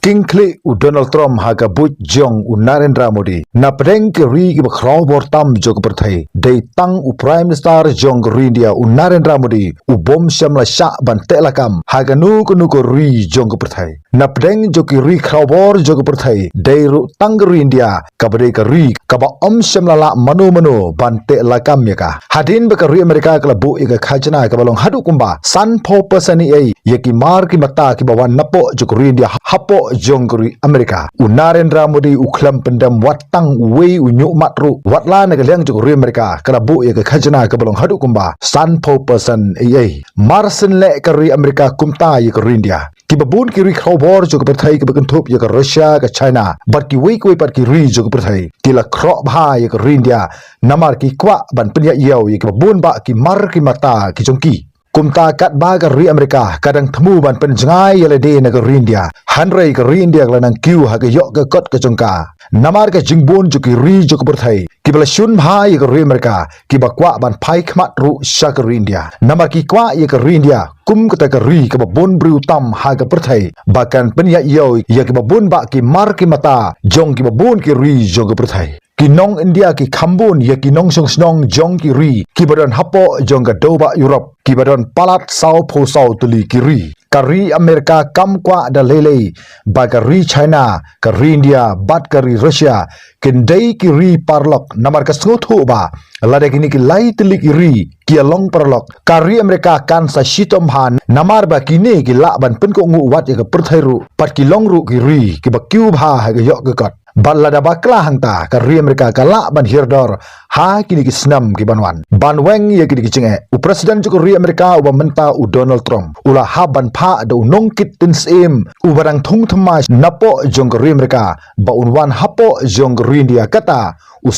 King Kli u Donald Trump haga but jong u Narendra Modi na pedeng ke ri ki bakraw bortam jog perthai dei tang u Prime Minister jong India u Narendra Modi u bom shamla sha ban telakam haga nu ko ri jong perthai na pedeng jog ki ri kraw bor jog perthai dei ru tang India ka bade ka ri ka ba shamla la manu ban telakam ya ka hadin ba ka ri Amerika ka bu ika khajna ka balong hadu kumba san pho pasani ei yeki mar ki mata ki bawan napo jog India hapo Jongguri Amerika u Narendra Modi u khlam pendam watang wei u nyu matru watla na galyang joguri Amerika kala bu ye khajna ka balong hadu kumba san pho person ei marsen le kari Amerika kumta ye ka India ki babun ki ri khobor jog perthai ki bakan thop ye ka Russia ka China but ki wei koi pat ki ri jog perthai ki la khro bha ye ka India namar ki kwa ban penya yau ye ki babun ba ki mar ki mata ki jongki kumta kat baga ri Amerika kadang temu ban penjengai yale de na India hanrei ka India lanang kiu ha ka yok ka kot ka jongka namar ka jingbon ju ki ri ju ka berthai ki bala shun bha ye ka ri Amerika ki bakwa ban pai khmat ru sha ka India namar ki kwa ye ka India kum ka ta ka ri ka bon bru tam ha ka berthai bakan penya yo ye ka bon ba ki mar ki mata jong ki bon ki ri ju ka berthai Kinong India ki Kambun ya kinong song jong kiri kibadan hapo jong doba Europe kibadan palat sao po sao tuli kiri kari Amerika kam kwa da lele bagari China kari India bat kari Russia kendai kiri parlok namar kasngotu ba lada kini ki lai tuli kiri ki along parlok kari Amerika kan sa shitom han namar ba kini ki la ban pen ko ngu wat ya ka perthairu pat ki long ru kiri ki ba kyu ba ha ga yok ka kot Balada bakla hangta kari Amerika kala ban hirdor ha kini ki snam ki banwan ban weng ye kini ki chinge u presiden joko ri Amerika u menta u Donald Trump ula ha ban pha do nongkit tin sem u barang thung thma napo jong ri Amerika ba unwan hapo jong ri India kata u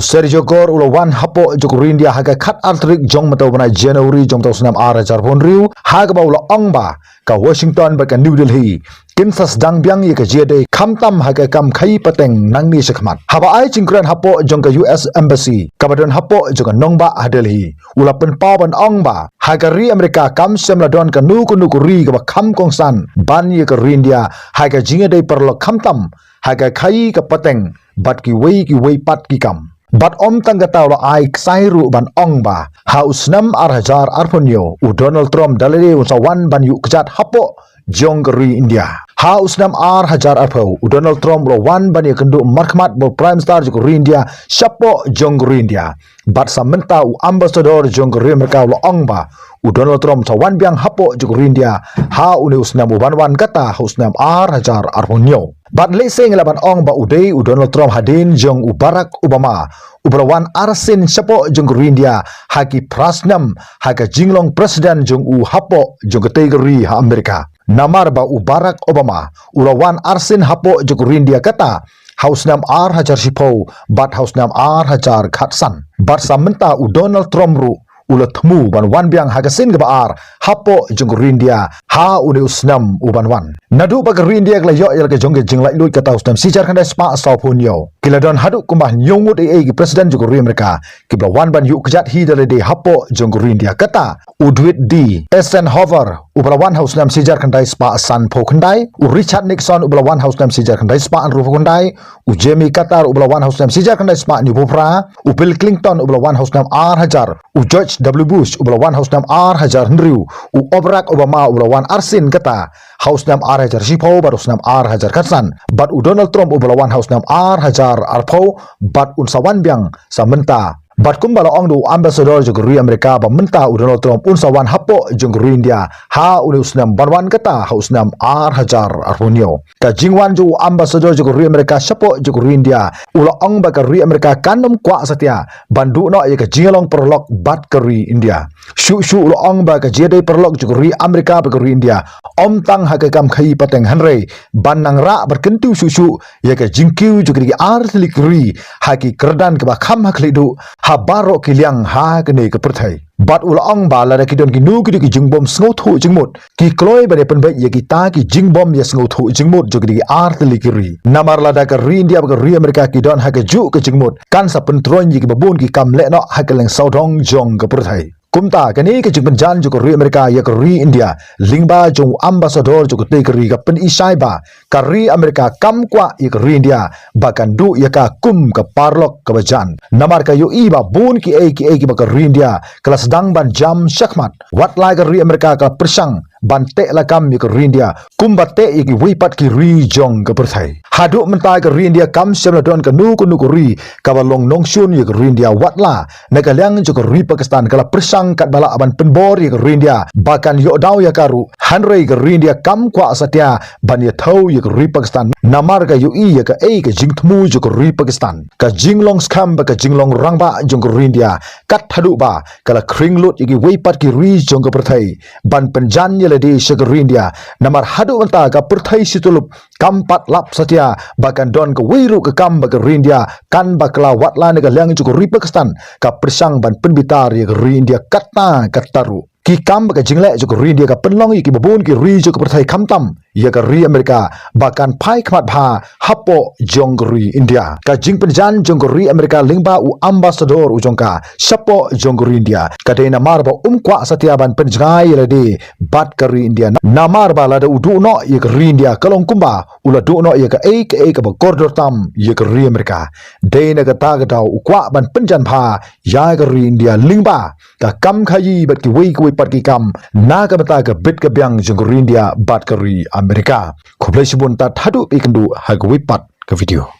Sergio Gore ula wan hapo joko ri India haga khat altrik jong mata bana January jong tau snam ara jar bon riu haga ba ula ongba ka Washington ba ka New Delhi Kinsas dang biang ye ka jede khamtam ha ka kam khai pateng nangni sakmat haba ai chingkran hapo jong ka US embassy kabadon hapo jong nongba Delhi ula pen pawan ongba ha ka ri Amerika kam semla don ka nu ku ri ka kham kongsan ban ye ka India ha ka jingede perlo khamtam ha ka khai ka pateng bat ki wei pat ki kam Bat tangga tawla ai ksairu ban ongba ha usnam arhajar arponyo u Donald Trump dalele usawan ban yu kejat hapo jonggeri India ha usnam arhajar arpo u Donald Trump lo wan ban ye kendu markhmat bo Prime Minister jonggeri India shapo jonggeri India bat samenta u ambassador jonggeri Amerika lo ongba u Donald Trump sawan biang hapo jonggeri India ha une usnam u ban kata usnam arhajar arponyo Bat leseng laban ong ba udai u Donald Trump hadin jong u Barack Obama u berawan arsin sapo jong India haki prasnam haka jinglong presiden jong u hapo jong kategori ha Amerika namar ba u Barack Obama u lawan arsin hapo jong India kata hausnam ar hajar sipo bat hausnam ar hajar khatsan bat samenta u Donald Trump ru ulat temu ban wan biang hagasin ke baar hapo jong India ha une usnam uban wan nadu bag India kla yo yel ke jong jinglai lut kata usnam sijar kan spa sa punyo kila don hadu kumbah nyongut ki presiden jong Amerika kibla wan ban yu kejat hi dale de hapo jong India kata udwit di Eisenhower ubala wan hausnam sijar kan spa san po kandai u Richard Nixon ubala wan hausnam sijar kan spa an rufu kandai u Jimmy Carter ubala wan hausnam sijar kan spa ni bopra u Bill Clinton ubala wan hausnam ar hajar u George W. Bush ublawan hausnam ar hajar Henry u Barack Obama ublawan arsin kata hausnam ar hajar sipo barusnam ar hajar katsan bat u Donald Trump ublawan hausnam ar hajar arpo bat unsawan biang samenta Bat kumbala ong du ambassador jogeri Amerika ba menta u Donald Trump unsawan hapo jogeri India ha une usnam banwan kata ha usnam ar hajar arpunyo ka jingwan ju ambassador jogeri Amerika sapo jogeri India ula ong ba kari Amerika kanom kwa satia bandu no ye ka jingalong perlok bat kari India shu ula ong ba ka jede perlok jogeri Amerika ba kari India om tang ha ka kam khai pateng hanre banang ra berkentu shu ye ka jingkiu jogeri ar likri ha ki kerdan ka ba kham ha khlidu ha baro kiliang ha kene ke perthai bat ulaong ba la ki don ki nu ki jingbom sngo thu jingmut ki kloi ba de pen ba ye ki ta ki jingbom ye sngo thu jingmut jogri ar telikiri namar la da ka ri India ba ri Amerika ki don ha ke ju ke jingmut kan sa pen tron ye ki babun ki kam le no ha ke leng saudong jong ke perthai kumta kani ke jing penjan jo ri Amerika ya ri India lingba jong ambassador jo te ri ga pen isai ba ka ri Amerika kam kwa ya ri India bakan du ya ka kum ka parlok ka bajan namar ka yo i ba bun ki e ba ka ri India kelas dang ban jam syakmat wat lai ka ri Amerika ka persang bante la kam ya ka ri India kum bate ya ki wipat ki ri jong ka perthai hadu mentai ka ri India kam semla don ka nu ku ri ka balong nong syun ya ka ri India wat la na ka liang jo ka ri Pakistan kala persang kat bala aban penbor ya ka ri India bakan yo daw ya karu hanrei ka ri India kam kwa satya ban ya thau ya ka ri Pakistan namar ka yo i ya ka ka jing thmu jo ka ri Pakistan ka jinglong skam ba ka jinglong rangba jong ka ri India kat hadu ba kala kringlut ya ki weipat ki ri jong ka perthai ban penjan ya le di ka ri India namar hadu anta ka perthai situlup kampat lap satya bakan don ka wiru ka kam ba ka ri India kan ba kala watla ne ka liang jo ka ri Pakistan ka persang ban penbitar ya ka ri India kata kataru ki kam ka jingle jo ri India ka penlong ki babun ki ri jo ka perthai kamtam ya ka ri Amerika bakan pai khmat bha hapo jong ri India ka jing penjan jong ri Amerika lingba u ambassador u jongka sapo jong ri India ka de namar ba kwa satya ban penjai la de bat ka ri India namar ba la da udu no ya ka ri India kalong kumba ula du no ya ka ka ba kordor tam ya ka ri Amerika de na ka ta ga u kwa ban penjan bha ya ka ri India lingba ka kam khayi bat ki wei pat ki kam na ka bata ka bit ka byang jong ri India bat ka ri Amerika khoblai sibun ta thadu ikandu ha ka wipat ka video